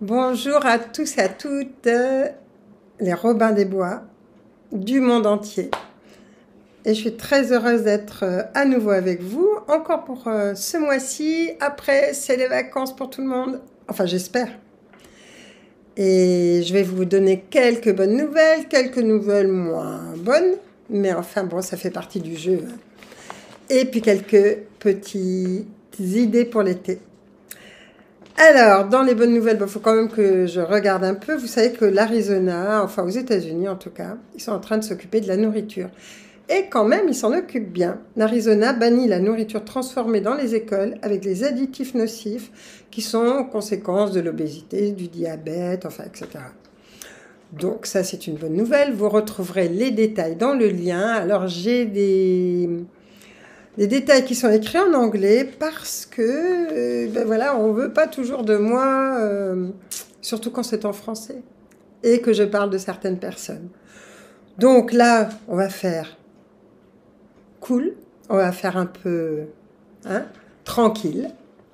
Bonjour à tous et à toutes, les Robins des Bois du monde entier. Et je suis très heureuse d'être à nouveau avec vous, encore pour ce mois-ci. Après, c'est les vacances pour tout le monde. Enfin, j'espère. Et je vais vous donner quelques bonnes nouvelles moins bonnes. Mais enfin, bon, ça fait partie du jeu. Et puis quelques petites idées pour l'été. Alors, dans les bonnes nouvelles, il faut quand même que je regarde un peu. Vous savez que l'Arizona, enfin aux États-Unis en tout cas, ils sont en train de s'occuper de la nourriture. Et quand même, ils s'en occupent bien. L'Arizona bannit la nourriture transformée dans les écoles avec les additifs nocifs qui sont conséquences de l'obésité, du diabète, enfin, etc. Donc ça, c'est une bonne nouvelle. Vous retrouverez les détails dans le lien. Alors, j'ai des détails qui sont écrits en anglais parce que, ben voilà, on ne veut pas toujours de moi, surtout quand c'est en français et que je parle de certaines personnes. Donc là, on va faire cool, on va faire un peu tranquille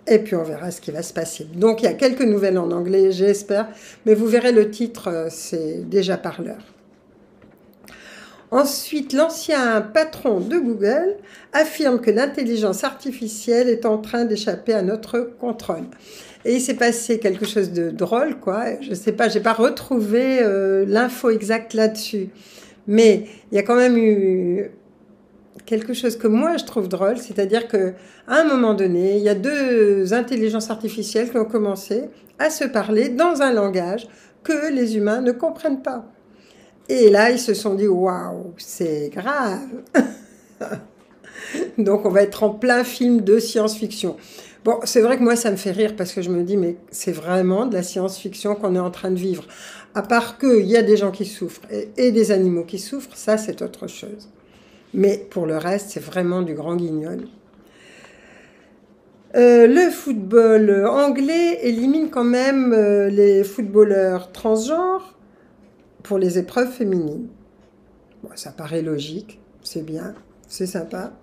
et puis on verra ce qui va se passer. Donc il y a quelques nouvelles en anglais, j'espère, mais vous verrez le titre, c'est déjà parleur. Ensuite, l'ancien patron de Google affirme que l'intelligence artificielle est en train d'échapper à notre contrôle. Et il s'est passé quelque chose de drôle, quoi. Je ne sais pas, je n'ai pas retrouvé l'info exacte là-dessus. Mais il y a quand même eu quelque chose que moi je trouve drôle, c'est-à-dire qu'à un moment donné, il y a deux intelligences artificielles qui ont commencé à se parler dans un langage que les humains ne comprennent pas. Et là, ils se sont dit, waouh, c'est grave. Donc, on va être en plein film de science-fiction. Bon, c'est vrai que moi, ça me fait rire parce que je me dis, mais c'est vraiment de la science-fiction qu'on est en train de vivre. À part qu'il y a des gens qui souffrent et des animaux qui souffrent, ça, c'est autre chose. Mais pour le reste, c'est vraiment du grand guignol. Le football anglais élimine quand même les footballeurs transgenres pour les épreuves féminines. Bon, ça paraît logique, c'est bien, c'est sympa.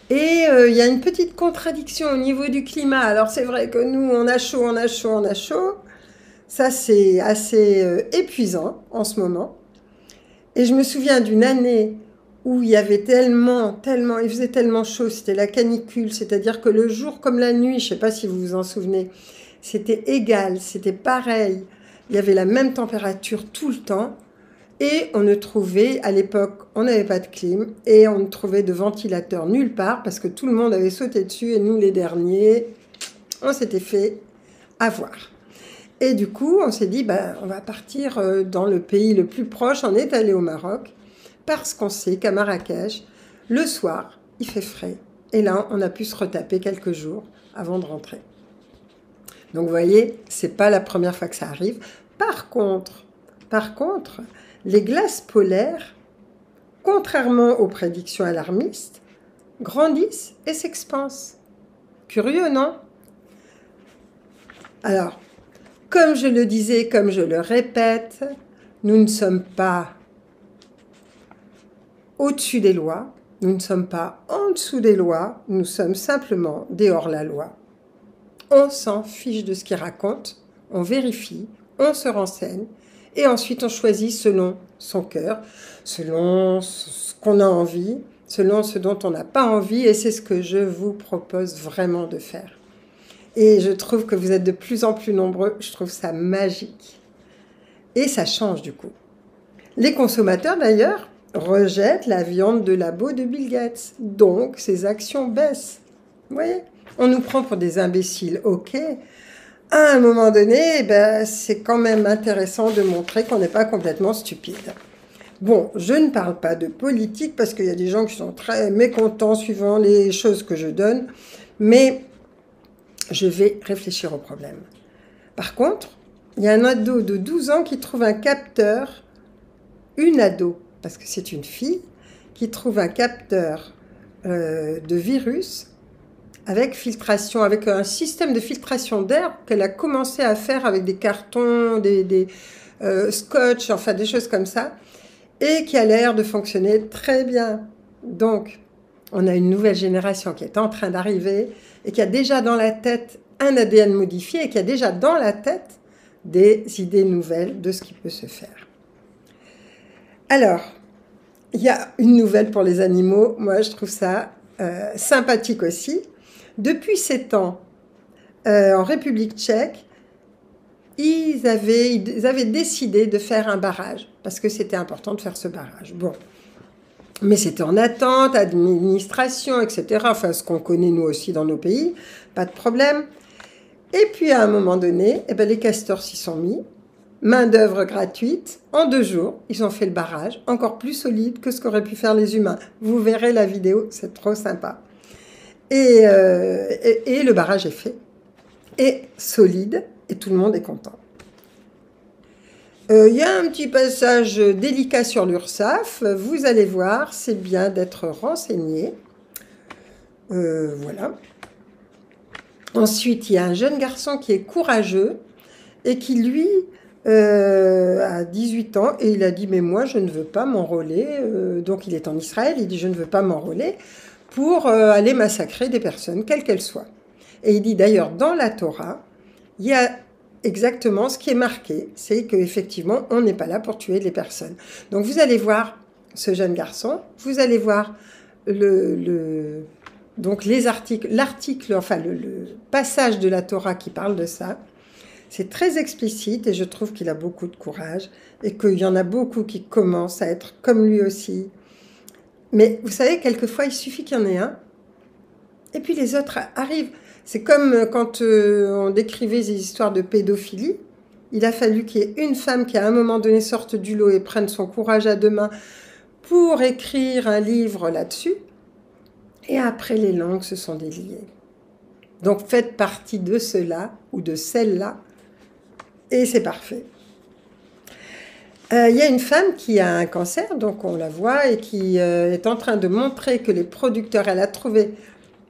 Et il y a une petite contradiction au niveau du climat. Alors c'est vrai que nous, on a chaud, on a chaud, on a chaud. Ça, c'est assez épuisant en ce moment. Et je me souviens d'une année où il y avait il faisait tellement chaud, c'était la canicule, c'est-à-dire que le jour comme la nuit, je ne sais pas si vous vous en souvenez, c'était égal, c'était pareil. Il y avait la même température tout le temps. Et on ne trouvait, à l'époque, on n'avait pas de clim et on ne trouvait de ventilateur nulle part parce que tout le monde avait sauté dessus et nous, les derniers, on s'était fait avoir. Et du coup, on s'est dit, ben, on va partir dans le pays le plus proche. On est allé au Maroc parce qu'on sait qu'à Marrakech, le soir, il fait frais. Et là, on a pu se retaper quelques jours avant de rentrer. Donc, vous voyez, c'est pas la première fois que ça arrive. Par contre, les glaces polaires, contrairement aux prédictions alarmistes, grandissent et s'expansent. Curieux, non? Alors, comme je le disais, comme je le répète, nous ne sommes pas au-dessus des lois, nous ne sommes pas en dessous des lois, nous sommes simplement des hors-la-loi. On s'en fiche de ce qu'ils racontent, on vérifie, on se renseigne, et ensuite on choisit selon son cœur, selon ce qu'on a envie, selon ce dont on n'a pas envie, et c'est ce que je vous propose vraiment de faire. Et je trouve que vous êtes de plus en plus nombreux, je trouve ça magique. Et ça change du coup. Les consommateurs d'ailleurs rejettent la viande de labo de Bill Gates, donc ses actions baissent. Vous voyez, on nous prend pour des imbéciles, ok. À un moment donné, ben, c'est quand même intéressant de montrer qu'on n'est pas complètement stupide. Bon, je ne parle pas de politique parce qu'il y a des gens qui sont très mécontents suivant les choses que je donne, mais je vais réfléchir au problème. Par contre, il y a un ado de 12 ans qui trouve un capteur, une ado, parce que c'est une fille, qui trouve un capteur de virus avec filtration, avec un système de filtration d'air qu'elle a commencé à faire avec des cartons, des scotch, enfin des choses comme ça, et qui a l'air de fonctionner très bien. Donc, On a une nouvelle génération qui est en train d'arriver et qui a déjà dans la tête un ADN modifié et qui a déjà dans la tête des idées nouvelles de ce qui peut se faire. Alors, il y a une nouvelle pour les animaux. Moi, je trouve ça sympathique aussi. Depuis 7 ans, en République tchèque, ils avaient décidé de faire un barrage, parce que c'était important de faire ce barrage. Bon, mais c'était en attente, administration, etc. Enfin, ce qu'on connaît nous aussi dans nos pays, pas de problème. Et puis, à un moment donné, eh ben, les castors s'y sont mis, main d'œuvre gratuite, en 2 jours, ils ont fait le barrage, encore plus solide que ce qu'auraient pu faire les humains. Vous verrez la vidéo, c'est trop sympa. Et le barrage est fait, et solide, et tout le monde est content. Il y a un petit passage délicat sur l'URSSAF, vous allez voir, c'est bien d'être renseigné. Voilà. Ensuite, il y a un jeune garçon qui est courageux et qui, lui, a 18 ans et il a dit « mais moi, je ne veux pas m'enrôler ». Donc, il est en Israël, il dit « je ne veux pas m'enrôler pour aller massacrer des personnes, quelles qu'elles soient ». Et il dit d'ailleurs, dans la Torah, il y a exactement ce qui est marqué, c'est qu'effectivement, on n'est pas là pour tuer les personnes. Donc, vous allez voir ce jeune garçon, vous allez voir donc l'article, enfin le passage de la Torah qui parle de ça. C'est très explicite et je trouve qu'il a beaucoup de courage et qu'il y en a beaucoup qui commencent à être comme lui aussi. Mais vous savez, quelquefois, il suffit qu'il y en ait un et puis les autres arrivent. C'est comme quand on décrivait des histoires de pédophilie. Il a fallu qu'il y ait une femme qui, à un moment donné, sorte du lot et prenne son courage à 2 mains pour écrire un livre là-dessus. Et après, les langues se sont déliées. Donc, faites partie de ceux-là ou de celle-là. Et c'est parfait. Il y a une femme qui a un cancer, donc on la voit, et qui est en train de montrer que les producteurs, elle a trouvé,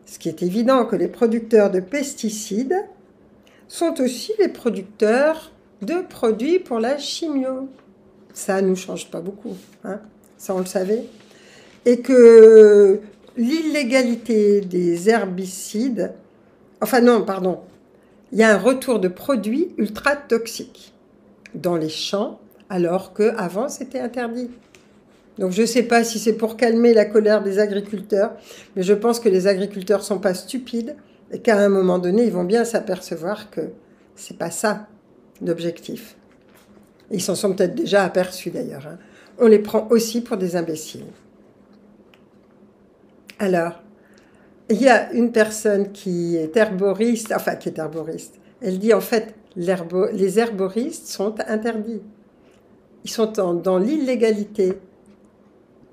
ce qui est évident, que les producteurs de pesticides sont aussi les producteurs de produits pour la chimio. Ça ne nous change pas beaucoup, hein, ça on le savait. Et que l'illégalité des herbicides, enfin non, pardon, il y a un retour de produits ultra toxiques dans les champs, alors qu'avant c'était interdit. Donc je ne sais pas si c'est pour calmer la colère des agriculteurs, mais je pense que les agriculteurs ne sont pas stupides et qu'à un moment donné, ils vont bien s'apercevoir que ce n'est pas ça l'objectif. Ils s'en sont peut-être déjà aperçus d'ailleurs, hein. On les prend aussi pour des imbéciles. Alors, il y a une personne qui est herboriste, enfin qui est herboriste. Elle dit en fait, les herboristes sont interdits. Ils sont dans l'illégalité.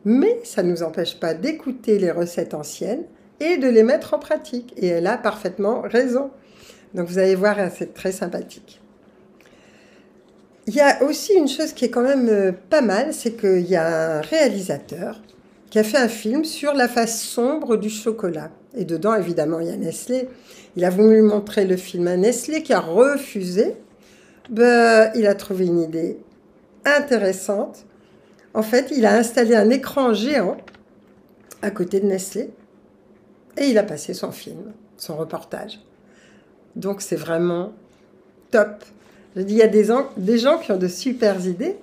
Mais ça ne nous empêche pas d'écouter les recettes anciennes et de les mettre en pratique. Et elle a parfaitement raison. Donc vous allez voir, c'est très sympathique. Il y a aussi une chose qui est quand même pas mal, c'est qu'il y a un réalisateur qui a fait un film sur la face sombre du chocolat. Et dedans, évidemment, il y a Nestlé. Il a voulu montrer le film à Nestlé qui a refusé. Ben, il a trouvé une idée intéressante. En fait, il a installé un écran géant à côté de Nestlé et il a passé son film, son reportage. Donc, c'est vraiment top. Je dis, il y a des gens qui ont de super idées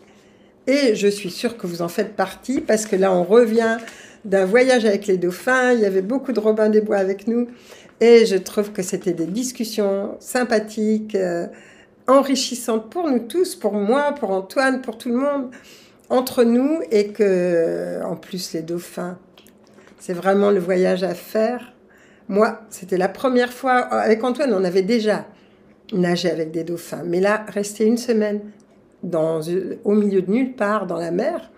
et je suis sûre que vous en faites partie parce que là, on revient d'un voyage avec les dauphins. Il y avait beaucoup de Robin des Bois avec nous et je trouve que c'était des discussions sympathiques, enrichissantes pour nous tous, pour moi, pour Antoine, pour tout le monde, entre nous, et que, en plus, les dauphins, c'est vraiment le voyage à faire. Moi, c'était la première fois, avec Antoine, on avait déjà nagé avec des dauphins, mais là, rester une semaine au milieu de nulle part, dans la mer,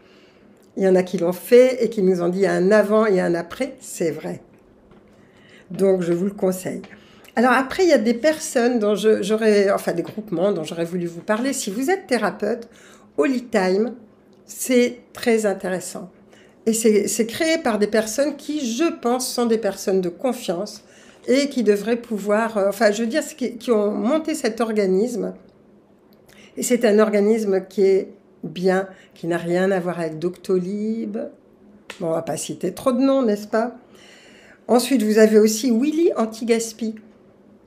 il y en a qui l'ont fait et qui nous ont dit un avant et un après, c'est vrai. Donc, je vous le conseille. Alors après, il y a des personnes dont des groupements dont j'aurais voulu vous parler. Si vous êtes thérapeute, Holy Time, c'est très intéressant. Et c'est créé par des personnes qui, je pense, sont des personnes de confiance et qui devraient pouvoir, qui ont monté cet organisme. Et c'est un organisme qui est bien, qui n'a rien à voir avec Doctolib, Bon, on va pas citer trop de noms, n'est-ce pas? Ensuite, vous avez aussi Willy Anti-Gaspi.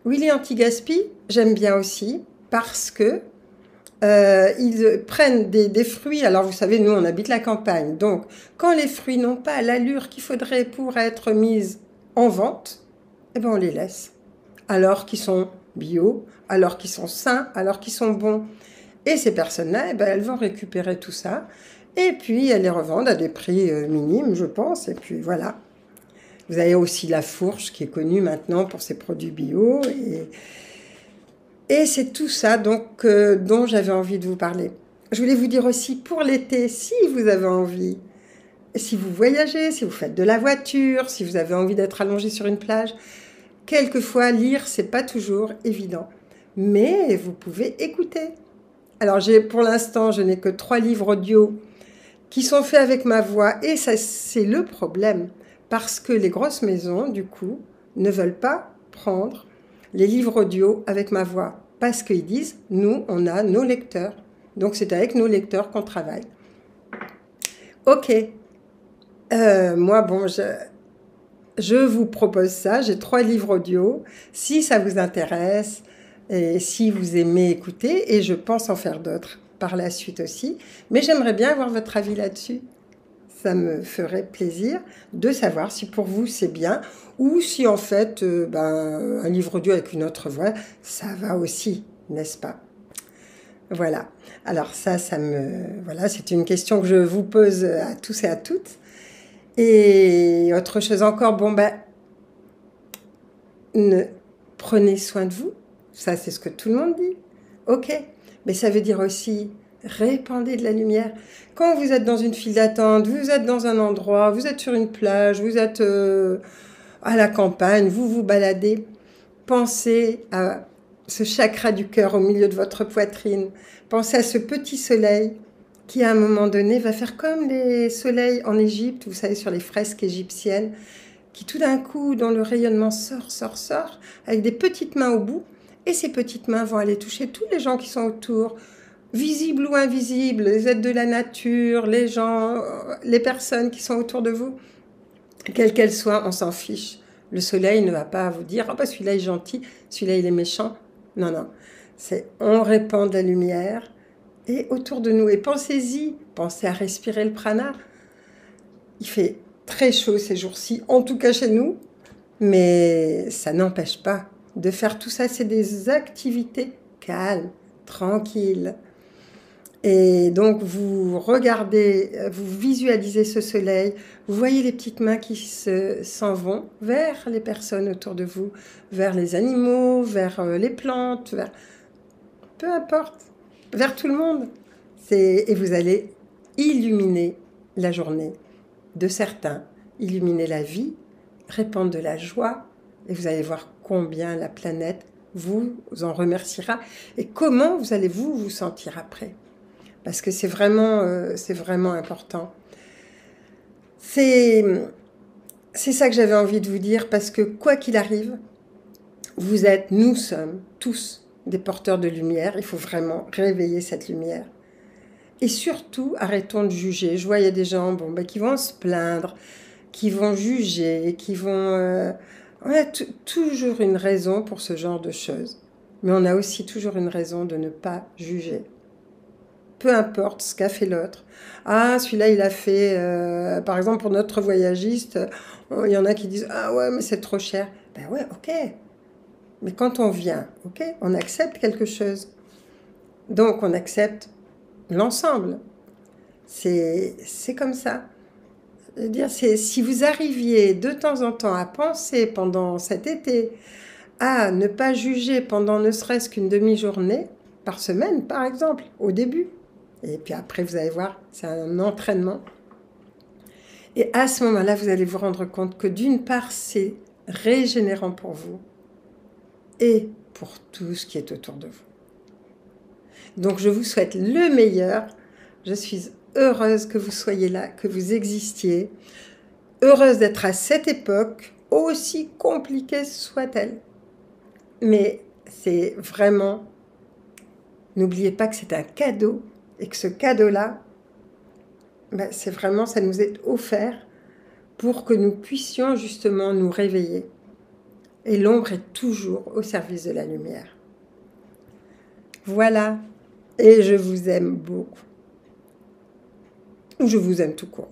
Willy Anti-Gaspi, j'aime bien aussi parce que ils prennent des fruits. Alors, vous savez, nous, on habite la campagne. Donc, quand les fruits n'ont pas l'allure qu'il faudrait pour être mis en vente, eh ben, on les laisse. Alors qu'ils sont bio, alors qu'ils sont sains, alors qu'ils sont bons. Et ces personnes-là, eh ben, elles vont récupérer tout ça. Et puis, elles les revendent à des prix minimes, je pense. Et puis, voilà. Vous avez aussi La Fourche, qui est connue maintenant pour ses produits bio. Et c'est tout ça donc, dont j'avais envie de vous parler. Je voulais vous dire aussi, pour l'été, si vous avez envie, si vous voyagez, si vous faites de la voiture, si vous avez envie d'être allongé sur une plage, quelquefois, lire, c'est pas toujours évident. Mais vous pouvez écouter. Alors, pour l'instant, je n'ai que 3 livres audio qui sont faits avec ma voix. Et ça, c'est le problème. Parce que les grosses maisons, du coup, ne veulent pas prendre les livres audio avec ma voix. Parce qu'ils disent, nous, on a nos lecteurs. Donc, c'est avec nos lecteurs qu'on travaille. Ok. Moi, bon, je vous propose ça. J'ai 3 livres audio. Si ça vous intéresse et si vous aimez écouter, et je pense en faire d'autres par la suite aussi. Mais j'aimerais bien avoir votre avis là-dessus. Ça me ferait plaisir de savoir si pour vous c'est bien ou si en fait un livre audio avec une autre voix, ça va aussi, n'est-ce pas? Voilà. Alors voilà, c'est une question que je vous pose à tous et à toutes. Et autre chose encore, prenez soin de vous. Ça, c'est ce que tout le monde dit. Ok, mais ça veut dire aussi répandez de la lumière. Quand vous êtes dans une file d'attente, vous êtes dans un endroit, vous êtes sur une plage, vous êtes à la campagne, vous vous baladez, pensez à ce chakra du cœur au milieu de votre poitrine. Pensez à ce petit soleil qui, à un moment donné, va faire comme les soleils en Égypte, vous savez, sur les fresques égyptiennes, qui tout d'un coup, dont le rayonnement sort, avec des petites mains au bout, et ces petites mains vont aller toucher tous les gens qui sont autour, visibles ou invisibles, les êtres de la nature, les gens, les personnes qui sont autour de vous, quelles qu'elles soient, on s'en fiche. Le soleil ne va pas vous dire « Oh, celui-là est gentil, celui-là il est méchant ». Non, non. On répand de la lumière et autour de nous. Et pensez-y, pensez à respirer le prana. Il fait très chaud ces jours-ci, en tout cas chez nous, mais ça n'empêche pas de faire tout ça. C'est des activités calmes, tranquilles. Et donc, vous regardez, vous visualisez ce soleil, vous voyez les petites mains qui s'en vont vers les personnes autour de vous, vers les animaux, vers les plantes, peu importe, vers tout le monde. Et vous allez illuminer la journée de certains, illuminer la vie, répandre de la joie, et vous allez voir combien la planète vous en remerciera et comment vous allez vous sentir après. Parce que c'est vraiment important. C'est ça que j'avais envie de vous dire, parce que quoi qu'il arrive, nous sommes tous des porteurs de lumière. Il faut vraiment réveiller cette lumière. Et surtout, arrêtons de juger. Je vois, il y a des gens qui vont se plaindre, qui vont juger, qui vont... on a toujours une raison pour ce genre de choses. Mais on a aussi toujours une raison de ne pas juger. Peu importe ce qu'a fait l'autre. Ah, celui-là, il a fait... par exemple, pour notre voyagiste, il y en a qui disent « Ah ouais, mais c'est trop cher. » Ben ouais, ok. Mais quand on vient, ok, on accepte quelque chose. Donc, on accepte l'ensemble. C'est comme ça. C'est-à-dire, si vous arriviez de temps en temps à penser pendant cet été à ne pas juger pendant ne serait-ce qu'une demi-journée par semaine, par exemple, au début. Et puis après, vous allez voir, c'est un entraînement. Et à ce moment-là, vous allez vous rendre compte que d'une part, c'est régénérant pour vous et pour tout ce qui est autour de vous. Donc, je vous souhaite le meilleur. Je suis heureuse que vous soyez là, que vous existiez. Heureuse d'être à cette époque, aussi compliquée soit-elle. Mais c'est vraiment... N'oubliez pas que c'est un cadeau et que ce cadeau-là, c'est vraiment, ça nous est offert pour que nous puissions justement nous réveiller. Et l'ombre est toujours au service de la lumière. Voilà, et je vous aime beaucoup. Je vous aime tout court.